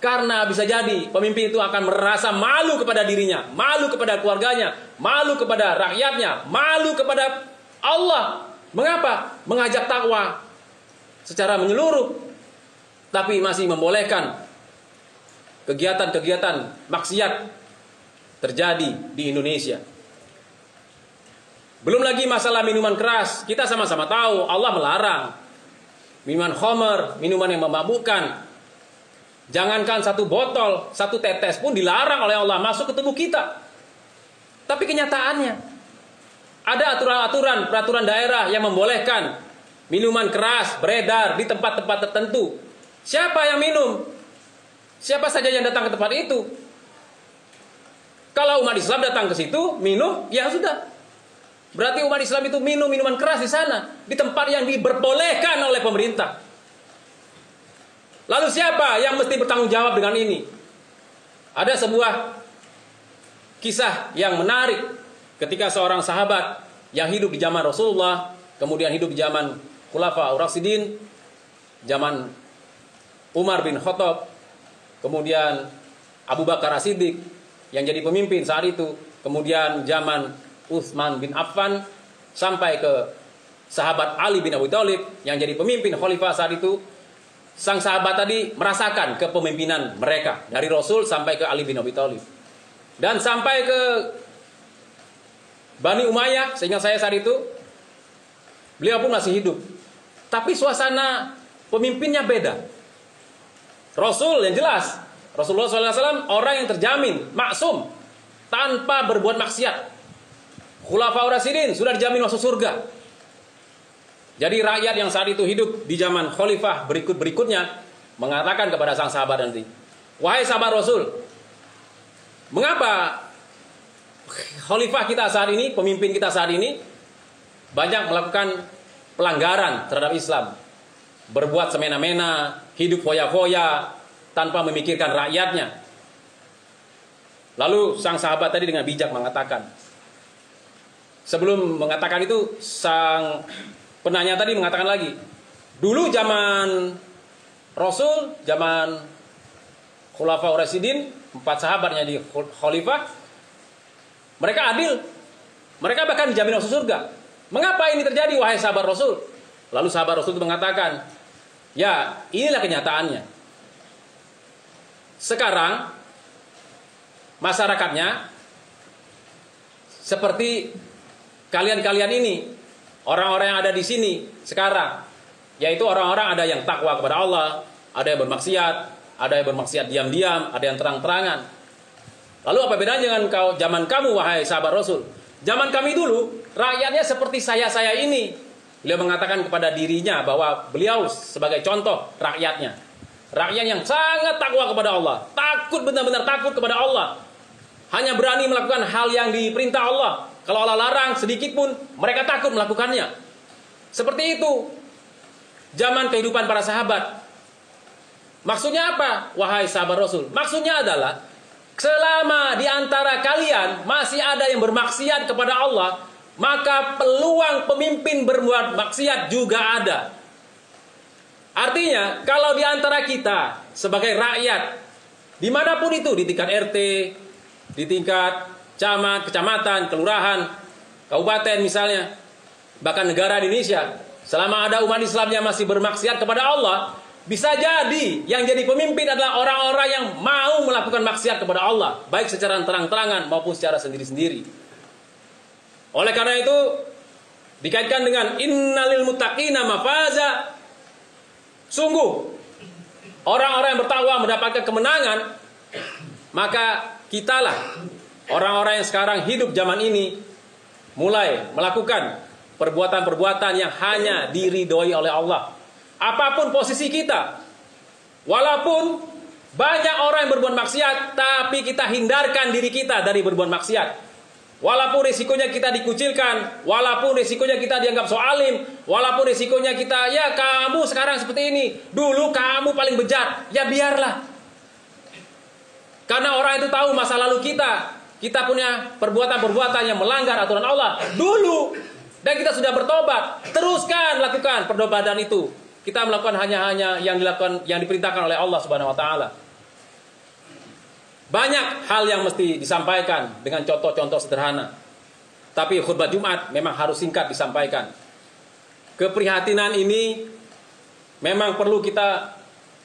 Karena bisa jadi pemimpin itu akan merasa malu kepada dirinya, malu kepada keluarganya, malu kepada rakyatnya, malu kepada Allah. Mengapa? Mengajak takwa secara menyeluruh, tapi masih membolehkan kegiatan-kegiatan maksiat terjadi di Indonesia. Belum lagi masalah minuman keras. Kita sama-sama tahu Allah melarang minuman khamr, minuman yang memabukkan. Jangankan satu botol, satu tetes pun dilarang oleh Allah masuk ke tubuh kita. Tapi kenyataannya ada aturan-aturan, peraturan daerah yang membolehkan minuman keras beredar di tempat-tempat tertentu. Siapa yang minum? Siapa saja yang datang ke tempat itu? Kalau umat Islam datang ke situ, minum, ya sudah. Berarti umat Islam itu minum minuman keras di sana, di tempat yang diperbolehkan oleh pemerintah. Lalu siapa yang mesti bertanggung jawab dengan ini? Ada sebuah kisah yang menarik ketika seorang sahabat yang hidup di zaman Rasulullah, kemudian hidup di zaman Khulafaur Rasyidin, zaman Umar bin Khattab, kemudian Abu Bakar As-Siddiq yang jadi pemimpin saat itu, kemudian zaman Utsman bin Affan, sampai ke sahabat Ali bin Abi Thalib yang jadi pemimpin khalifah saat itu. Sang sahabat tadi merasakan kepemimpinan mereka dari Rasul sampai ke Ali bin Abi Thalib dan sampai ke Bani Umayyah. Seingat saya saat itu beliau pun masih hidup, tapi suasana pemimpinnya beda. Rasul yang jelas, Rasulullah SAW orang yang terjamin maksum tanpa berbuat maksiat. Khulafaur Rasyidin sudah dijamin masuk surga. Jadi rakyat yang saat itu hidup di zaman khalifah berikutnya mengatakan kepada sang sahabat nanti, wahai sahabat Rasul, mengapa khalifah kita saat ini, pemimpin kita saat ini banyak melakukan pelanggaran terhadap Islam, berbuat semena-mena, hidup foya-foya tanpa memikirkan rakyatnya. Lalu sang sahabat tadi dengan bijak mengatakan, sebelum mengatakan itu sang penanya tadi mengatakan lagi, dulu zaman Rasul, zaman Khulafaur Rasyidin, 4 sahabatnya di khalifah, mereka adil, mereka bahkan dijamin masuk surga. Mengapa ini terjadi wahai sahabat Rasul? Lalu sahabat Rasul itu mengatakan, ya inilah kenyataannya. Sekarang masyarakatnya seperti kalian-kalian ini, orang-orang yang ada di sini sekarang, yaitu orang-orang ada yang takwa kepada Allah, ada yang bermaksiat, ada yang bermaksiat diam-diam, ada yang terang-terangan. Lalu apa bedanya dengan zaman kamu wahai sahabat Rasul? Zaman kami dulu rakyatnya seperti saya ini. Beliau mengatakan kepada dirinya bahwa beliau sebagai contoh rakyatnya, rakyat yang sangat takwa kepada Allah, takut, benar-benar takut kepada Allah, hanya berani melakukan hal yang diperintah Allah. Kalau Allah larang sedikit pun mereka takut melakukannya. Seperti itu zaman kehidupan para sahabat. Maksudnya apa wahai sahabat Rasul? Maksudnya adalah selama di antara kalian masih ada yang bermaksiat kepada Allah, maka peluang pemimpin berbuat maksiat juga ada. Artinya kalau di antara kita sebagai rakyat, dimanapun itu, di tingkat RT, di tingkat camat, kecamatan, kelurahan, kabupaten misalnya, bahkan negara Indonesia, selama ada umat Islam yang masih bermaksiat kepada Allah, bisa jadi yang jadi pemimpin adalah orang-orang yang mau melakukan maksiat kepada Allah, baik secara terang-terangan maupun secara sendiri-sendiri. Oleh karena itu dikaitkan dengan innalil muttaqina mafaza, sungguh orang-orang yang bertakwa mendapatkan kemenangan. Maka kitalah orang-orang yang sekarang hidup zaman ini mulai melakukan perbuatan-perbuatan yang hanya diridhoi oleh Allah. Apapun posisi kita, walaupun banyak orang yang berbuat maksiat, tapi kita hindarkan diri kita dari berbuat maksiat. Walaupun risikonya kita dikucilkan, walaupun risikonya kita dianggap so alim, walaupun risikonya kita, ya kamu sekarang seperti ini, dulu kamu paling bejat, ya biarlah. Karena orang itu tahu masa lalu kita punya perbuatan-perbuatan yang melanggar aturan Allah dulu, dan kita sudah bertobat. Teruskan lakukan pertobatan itu. Kita melakukan hanya yang dilakukan, yang diperintahkan oleh Allah Subhanahu wa taala. Banyak hal yang mesti disampaikan dengan contoh-contoh sederhana. Tapi khutbah Jumat memang harus singkat disampaikan. Keprihatinan ini memang perlu kita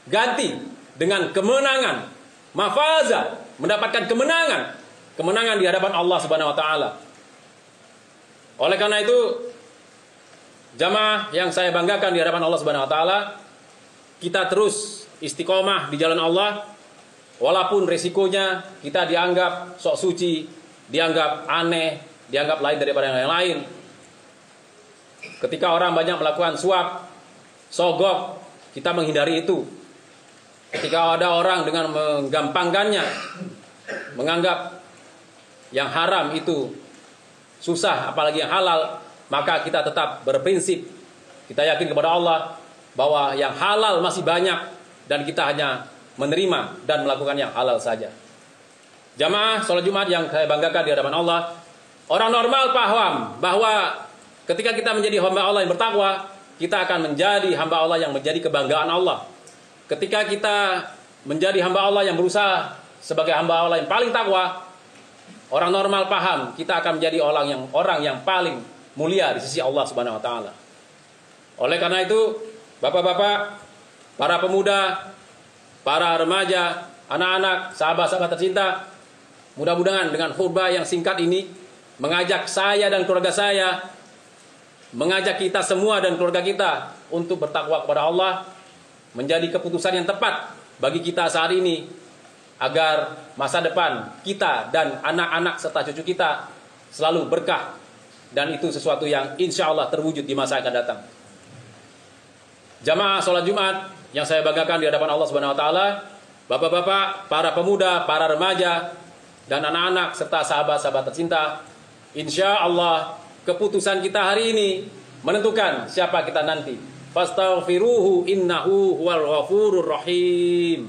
ganti dengan kemenangan, mafaza, mendapatkan kemenangan di hadapan Allah Subhanahu wa taala. Oleh karena itu, jamaah yang saya banggakan di hadapan Allah Subhanahu wa taala, kita terus istiqomah di jalan Allah walaupun resikonya kita dianggap sok suci, dianggap aneh, dianggap lain daripada yang lain. Ketika orang banyak melakukan suap, sogok, kita menghindari itu. Ketika ada orang dengan menggampangkannya, menganggap yang haram itu susah, apalagi yang halal, maka kita tetap berprinsip. Kita yakin kepada Allah bahwa yang halal masih banyak dan kita hanya menerima dan melakukan yang halal saja. Jamaah sholat Jumat yang saya banggakan di hadapan Allah, orang normal paham bahwa ketika kita menjadi hamba Allah yang bertakwa, kita akan menjadi hamba Allah yang menjadi kebanggaan Allah. Ketika kita menjadi hamba Allah yang berusaha sebagai hamba Allah yang paling takwa, orang normal paham kita akan menjadi orang yang paling mulia di sisi Allah Subhanahu wa taala. Oleh karena itu, Bapak-bapak, para pemuda, para remaja, anak-anak, sahabat-sahabat tercinta, mudah-mudahan dengan khutbah yang singkat ini mengajak saya dan keluarga saya, mengajak kita semua dan keluarga kita untuk bertakwa kepada Allah, menjadi keputusan yang tepat bagi kita saat ini, agar masa depan kita dan anak-anak serta cucu kita selalu berkah, dan itu sesuatu yang insya Allah terwujud di masa yang akan datang. Jamaah sholat Jumat yang saya banggakan di hadapan Allah Subhanahu wa taala, bapak-bapak, para pemuda, para remaja, dan anak-anak serta sahabat-sahabat tercinta, insya Allah keputusan kita hari ini menentukan siapa kita nanti. Fastaghfiruhu innahu huwal ghafurur rahim.